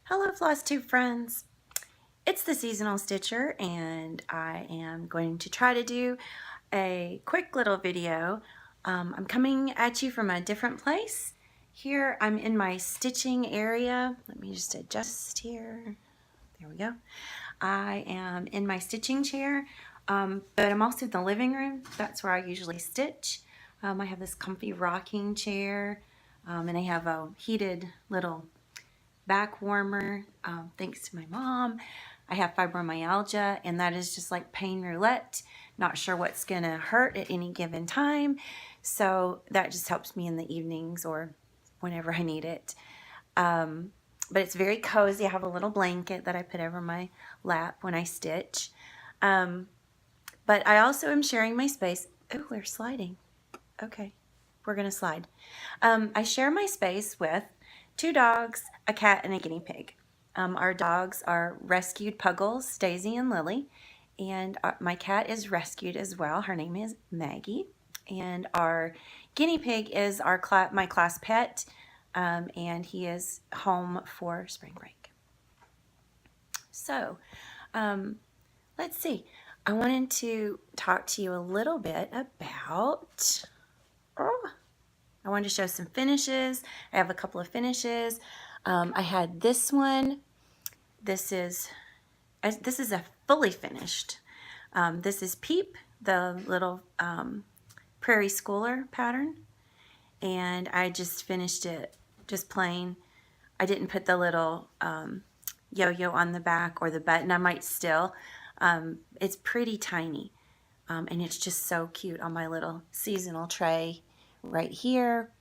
Hello Flosstube friends, it's the Seasonal Stitcher and I am going to try to do a quick little video. I'm coming at you from a different place. Here I'm in my stitching area. Let me just adjust here. There we go. I am in my stitching chair, but I'm also in the living room. That's where I usually stitch. I have this comfy rocking chair and I have a heated little back warmer, thanks to my mom. I have fibromyalgia and that is just like pain roulette. Not sure what's gonna hurt at any given time. So that just helps me in the evenings or whenever I need it. But it's very cozy. I have a little blanket that I put over my lap when I stitch. But I also am sharing my space. Oh, we're sliding. Okay, we're gonna slide. I share my space with 2 dogs, a cat, and a guinea pig. Our dogs are rescued puggles, Daisy and Lily, and my cat is rescued as well. Her name is Maggie, and our guinea pig is my class pet, and he is home for spring break. So, let's see. I wanted to talk to you a little bit about. I wanted to show some finishes. I have a couple of finishes. I had this one. This is a fully finished. This is Peep, the little Prairie Schooler pattern, and I just finished it just plain. I didn't put the little yo-yo on the back or the button. I might still. It's pretty tiny, and it's just so cute on my little seasonal tray right here.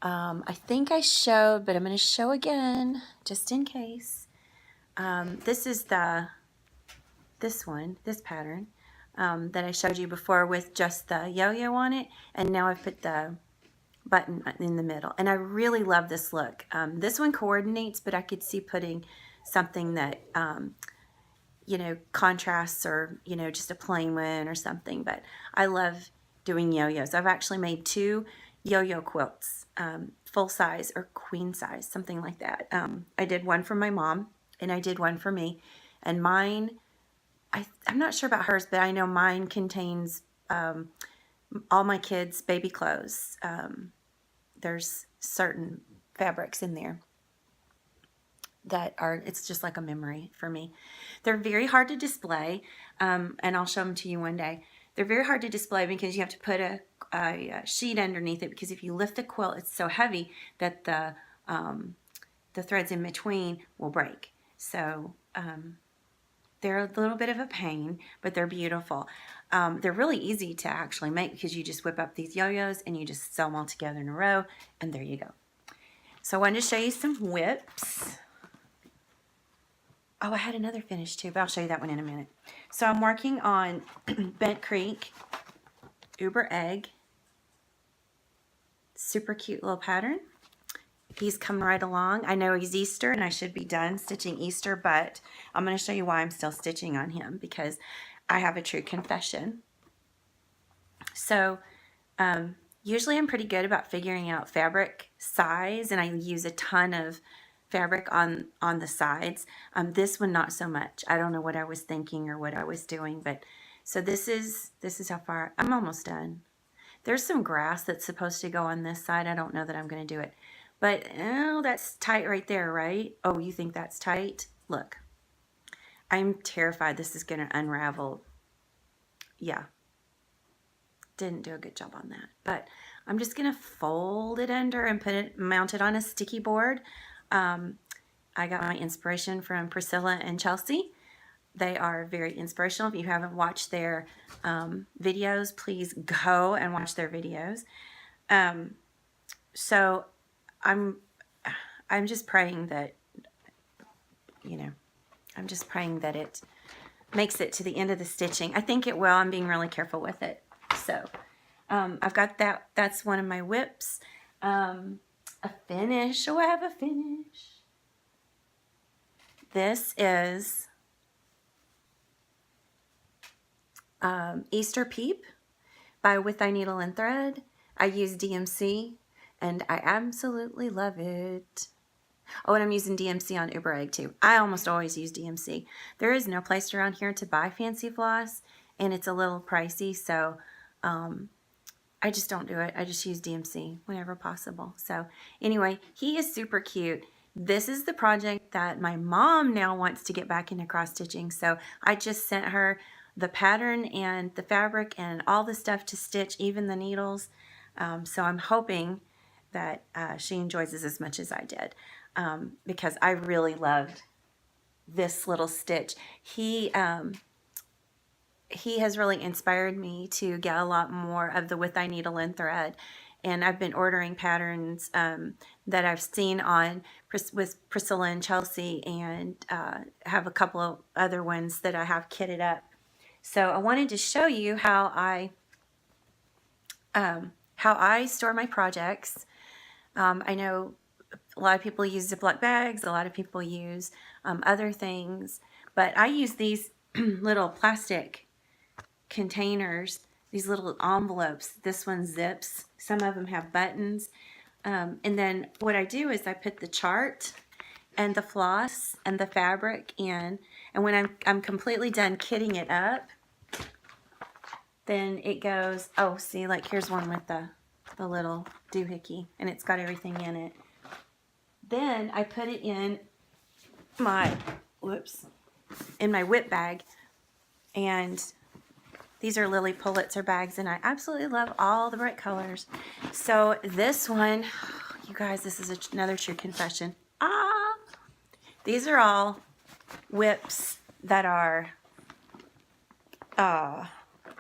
I think I showed, but I'm going to show again just in case. This is this pattern that I showed you before with just the yo-yo on it, and now I've put the button in the middle, and I really love this look. This one coordinates, but I could see putting something that contrasts, or just a plain one or something. But I love doing yo-yos. I've actually made 2 yo-yo quilts, full size or queen size, something like that. I did one for my mom and I did one for me, and mine, I'm not sure about hers, but I know mine contains all my kids' baby clothes. There's certain fabrics in there that it's just like a memory for me. They're very hard to display, and I'll show them to you one day. They're very hard to display because you have to put a sheet underneath it, because if you lift the quilt, it's so heavy that the threads in between will break. So they're a little bit of a pain, but they're beautiful. They're really easy to actually make because you just whip up these yo-yos and you just sew them all together in a row, and there you go. So I wanted to show you some whips. Oh, I had another finish too, but I'll show you that one in a minute. So I'm working on Bent Creek Uber Egg. Super cute little pattern. He's coming right along. I know he's Easter and I should be done stitching Easter, but I'm going to show you why I'm still stitching on him, because I have a true confession. So usually I'm pretty good about figuring out fabric size, and I use a ton of fabric on the sides. This one not so much. I don't know what I was thinking or what I was doing, but so this is how far I'm almost done. There's some grass that's supposed to go on this side. I don't know that I'm going to do it, but oh, that's tight right there, right? Oh, you think that's tight? Look, I'm terrified this is going to unravel. Yeah, didn't do a good job on that, but I'm just going to fold it under and mount it on a sticky board. I got my inspiration from Priscilla and Chelsea. They are very inspirational. If you haven't watched their videos, please go and watch their videos. So I'm just praying that, I'm just praying that it makes it to the end of the stitching. I think it will. I'm being really careful with it. So I've got that. That's one of my whips. A finish. Oh, I have a finish. This is Easter Peep by With Thy Needle and Thread. I use DMC and I absolutely love it. Oh, and I'm using DMC on Uber Egg too. I almost always use DMC. There is no place around here to buy fancy floss, and it's a little pricey, so I just don't do it. I just use DMC whenever possible. So anyway, he is super cute. This is the project that my mom now wants to get back into cross stitching. So I just sent her the pattern and the fabric and all the stuff to stitch, even the needles. So I'm hoping that she enjoys this as much as I did, because I really loved this little stitch. He has really inspired me to get a lot more of the With Thy Needle and Thread. And I've been ordering patterns that I've seen on with Priscilla and Chelsea, and have a couple of other ones that I have kitted up. So I wanted to show you how I store my projects. I know a lot of people use Ziploc bags, a lot of people use other things, but I use these little plastic containers, these little envelopes. This one zips. Some of them have buttons. And then what I do is I put the chart and the floss and the fabric in, and when I'm completely done kitting it up, then it goes, oh, see, like here's one with the little doohickey, and it's got everything in it. Then I put it in my, in my whip bag, and these are Lily Pulitzer bags, and I absolutely love all the bright colors. So this one, you guys, this is another true confession. These are all whips that are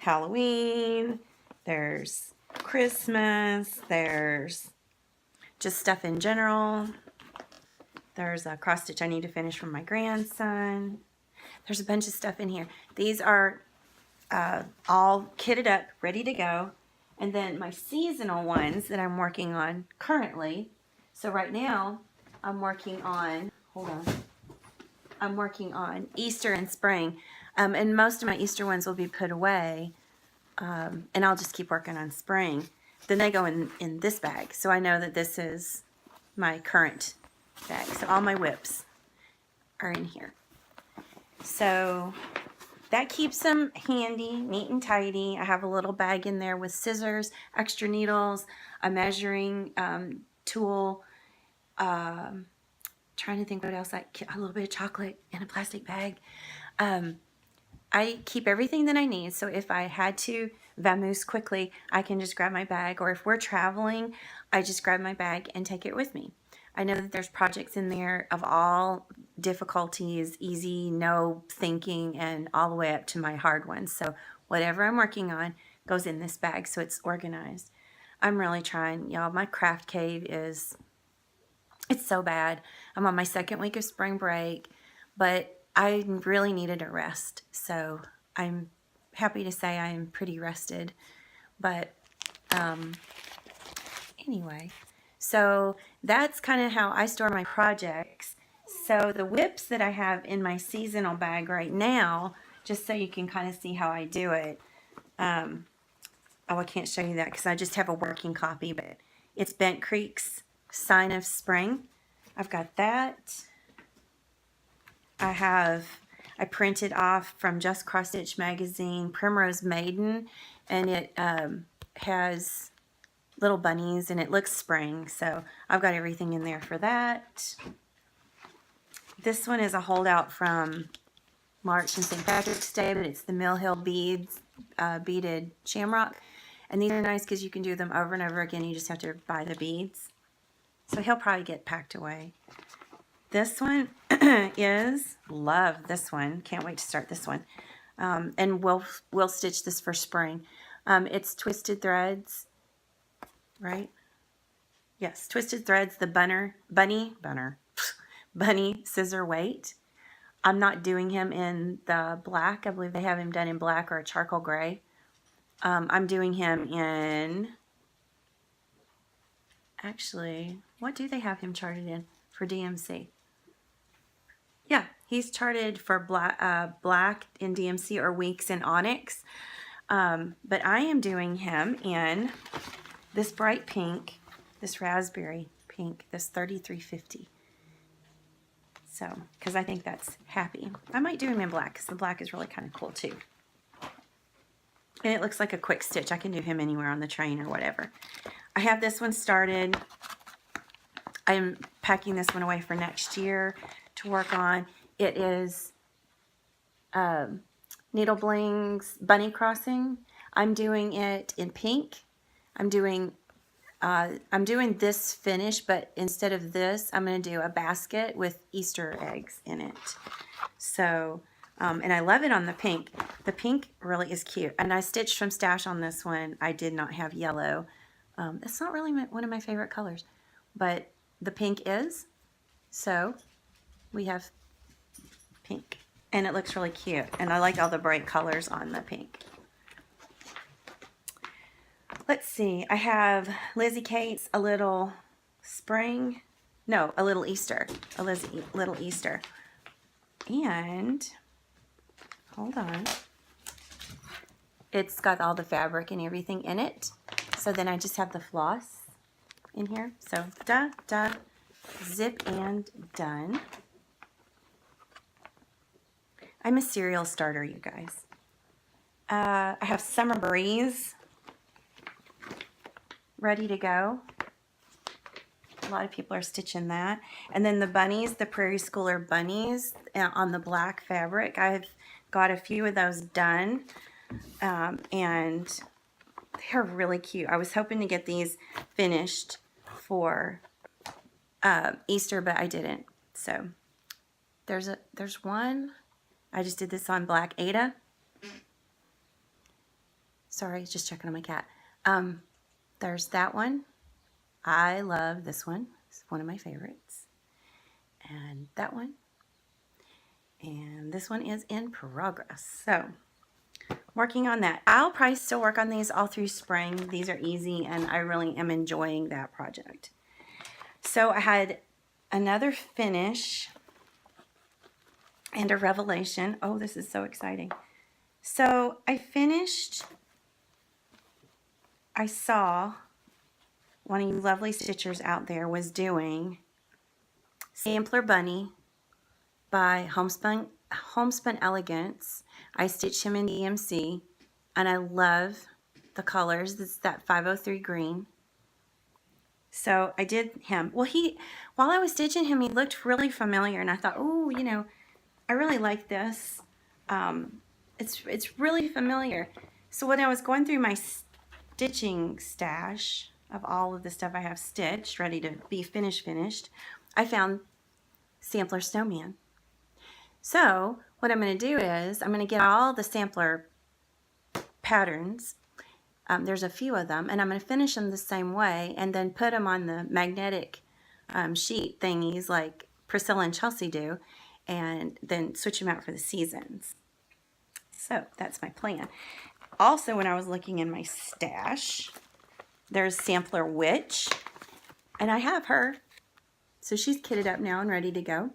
Halloween, there's Christmas, there's just stuff in general. There's a cross stitch I need to finish for my grandson. There's a bunch of stuff in here. These are all kitted up, ready to go. And then my seasonal ones that I'm working on currently. So right now I'm working on, I'm working on Easter and spring. And most of my Easter ones will be put away. And I'll just keep working on spring. Then they go in this bag. So I know that this is my current bag. So all my whips are in here. So that keeps them handy, neat and tidy. I have a little bag in there with scissors, extra needles, a measuring tool. Trying to think what else. A little bit of chocolate in a plastic bag. I keep everything that I need, so if I had to vamoose quickly, I can just grab my bag, or if we're traveling, I just grab my bag and take it with me. I know that there's projects in there of all difficulties, easy, no thinking, and all the way up to my hard ones. So whatever I'm working on goes in this bag, so it's organized. I'm really trying, y'all. My craft cave it's so bad. I'm on my second week of spring break, but I really needed a rest. So I'm happy to say I'm pretty rested. But anyway, so that's kind of how I store my projects. So the whips that I have in my seasonal bag right now, just so you can kind of see how I do it. Oh, I can't show you that because I just have a working copy, but it's Bent Creek's Sign of Spring. I've got that. I printed off from Just Cross Stitch magazine Primrose Maiden, and it has little bunnies and it looks spring, so I've got everything in there for that. This one is a holdout from March and St. Patrick's Day, but it's the Mill Hill beads, beaded shamrock, and these are nice because you can do them over and over again. You just have to buy the beads, so he'll probably get packed away. This one love this one. Can't wait to start this one. And we'll stitch this for spring. It's Twisted Threads, right? Yes, Twisted Threads, the bunny scissor weight. I'm not doing him in the black. I believe they have him done in black or a charcoal gray. I'm doing him in, actually, what do they have him charted in for DMC? Yeah, he's charted for black in DMC or Weeks in Onyx. But I am doing him in this bright pink, this raspberry pink, this 3350. So, because I think that's happy. I might do him in black because the black is really kind of cool too. And it looks like a quick stitch. I can do him anywhere on the train or whatever. I have this one started. I'm packing this one away for next year to work on. It is Needle Bling's Bunny Crossing. I'm doing it in pink. I'm doing this finish, but instead of this, I'm going to do a basket with Easter eggs in it. So, and I love it on the pink. The pink really is cute. And I stitched from stash on this one. I did not have yellow. It's not really one of my favorite colors, but the pink is. So we have pink. And it looks really cute. And I like all the bright colors on the pink. Let's see. I have Lizzie Kate's A Little Spring. No, A Little Easter. A Little Easter. And, hold on. It's got all the fabric and everything in it. So then I just have the floss in here. So, zip and done. I'm a serial starter, you guys. I have Summer Breeze ready to go. A lot of people are stitching that. And then the bunnies, the Prairie Schooler bunnies on the black fabric. I've got a few of those done. And they're really cute. I was hoping to get these finished for Easter, but I didn't. So there's one. I just did this on black Ada. Sorry, just checking on my cat. There's that one. I love this one. It's one of my favorites. And that one. And this one is in progress. So, working on that. I'll probably still work on these all through spring. These are easy, and I really am enjoying that project. So, I had another finish and a revelation. Oh, this is so exciting. So, I saw one of you lovely stitchers out there was doing Sampler Bunny by Homespun Elegance. I stitched him in DMC, and I love the colors. It's that 503 green. So I did him. Well, while I was stitching him, he looked really familiar, and I thought, oh, you know, I really like this. It's really familiar. So when I was going through my stitching stash of all of the stuff I have stitched, ready to be finished, I found Sampler Snowman. So what I'm going to do is I'm going to get all the sampler patterns. There's a few of them, and I'm going to finish them the same way and then put them on the magnetic sheet thingies like Priscilla and Chelsea do, and then switch them out for the seasons. So that's my plan. Also, when I was looking in my stash, there's Sampler Witch, and I have her. So she's kitted up now and ready to go.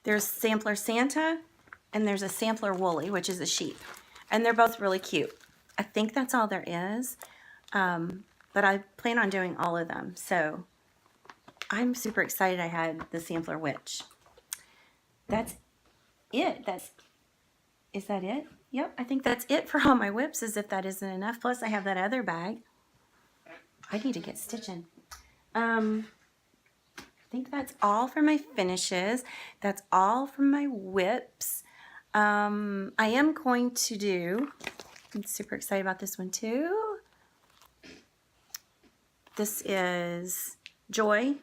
There's Sampler Santa, and there's a Sampler Woolly, which is a sheep. And they're both really cute. I think that's all there is, but I plan on doing all of them. So I'm super excited I had the Sampler Witch. That's it. Is that it? Yep, I think that's it for all my whips, as if that isn't enough. Plus I have that other bag. I need to get stitching. I think that's all for my finishes. That's all for my whips. I am going to do, I'm super excited about this one too. This is Joy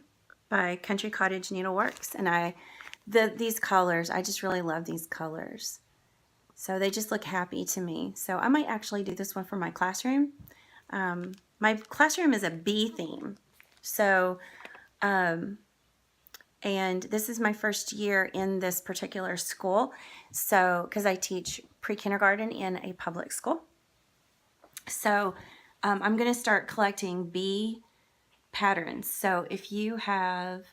by Country Cottage Needleworks, and these colors, I just really love these colors. So they just look happy to me. So I might actually do this one for my classroom. My classroom is a bee theme. So, and this is my first year in this particular school. So, because I teach pre-kindergarten in a public school. So, I'm going to start collecting bee patterns. So, if you have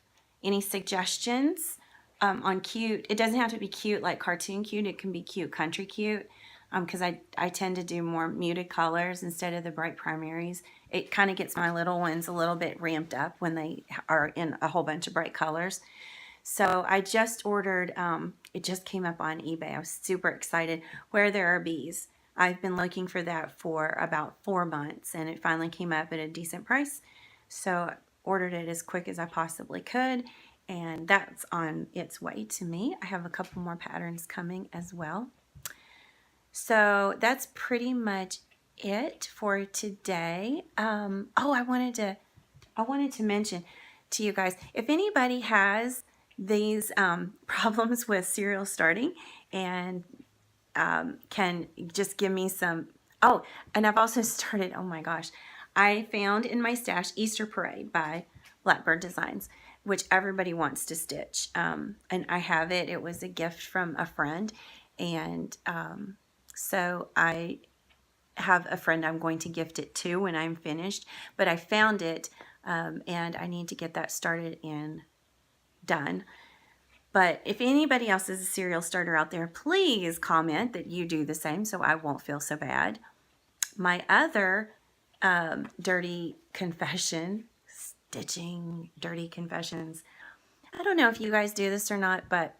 any suggestions on cute, it doesn't have to be cute like cartoon cute. It can be cute country cute. Because I tend to do more muted colors instead of the bright primaries. It kind of gets my little ones a little bit ramped up when they are in a whole bunch of bright colors. So I just ordered, it just came up on eBay. I was super excited. Where There Are Bees. I've been looking for that for about 4 months, and it finally came up at a decent price. So I ordered it as quick as I possibly could, and that's on its way to me. I have a couple more patterns coming as well. So that's pretty much it for today. Oh, I wanted to mention to you guys, if anybody has these problems with serial starting and can just give me some. Oh, and I've also started, oh my gosh, I found in my stash Easter Parade by Blackbird Designs, which everybody wants to stitch. And I have it. It was a gift from a friend. And so I have a friend I'm going to gift it to when I'm finished. But I found it, and I need to get that started and done. But if anybody else is a serial starter out there, please comment that you do the same so I won't feel so bad. My other dirty confession, stitching dirty confessions. I don't know if you guys do this or not, but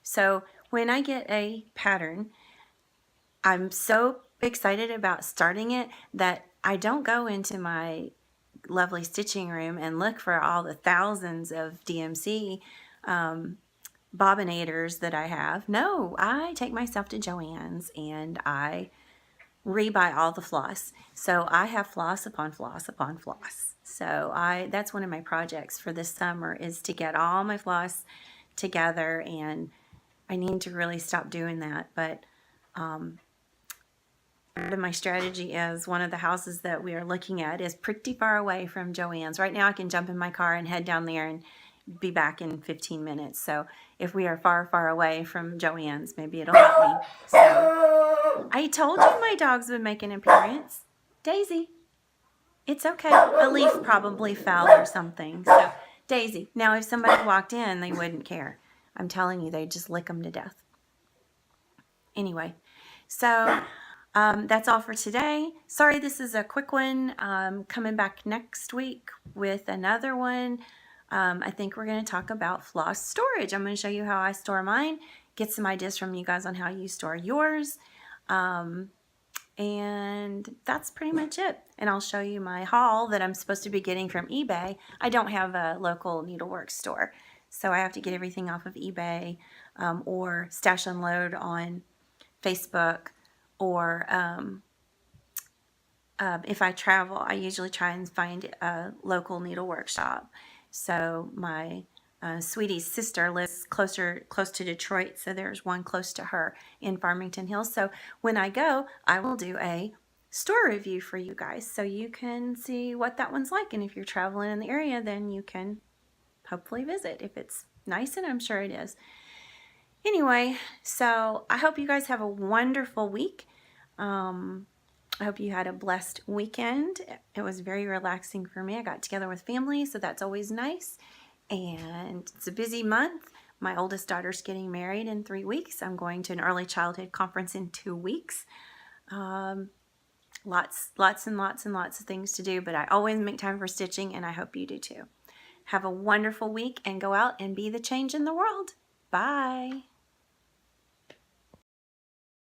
so when I get a pattern, I'm so excited about starting it that I don't go into my lovely stitching room and look for all the thousands of DMC bobbinators that I have. No, I take myself to Joann's and I rebuy all the floss. So I have floss upon floss upon floss. So that's one of my projects for this summer, is to get all my floss together, and I need to really stop doing that. But part of my strategy is, one of the houses that we are looking at is pretty far away from Joann's. Right now I can jump in my car and head down there and be back in 15 minutes. So if we are far, far away from Joann's, maybe it'll help me. So I told you my dogs would make an appearance. Daisy, it's okay. A leaf probably fell or something. So Daisy, now if somebody walked in, they wouldn't care. I'm telling you, they'd just lick them to death. Anyway, so that's all for today. Sorry this is a quick one. Coming back next week with another one. I think we're going to talk about floss storage. I'm going to show you how I store mine, get some ideas from you guys on how you store yours. And that's pretty much it. And I'll show you my haul that I'm supposed to be getting from eBay. I don't have a local needlework store, so I have to get everything off of eBay or Stash Unload on Facebook, or if I travel, I usually try and find a local needlework shop. So my sweetie's sister lives close to Detroit, so there's one close to her in Farmington Hills. So when I go, I will do a store review for you guys so you can see what that one's like. And if you're traveling in the area, then you can hopefully visit if it's nice, and I'm sure it is. Anyway, so I hope you guys have a wonderful week. I hope you had a blessed weekend. It was very relaxing for me. I got together with family, so that's always nice. And it's a busy month. My oldest daughter's getting married in 3 weeks. I'm going to an early childhood conference in 2 weeks. Lots and lots of things to do, but I always make time for stitching, and I hope you do too. Have a wonderful week, and go out and be the change in the world. Bye.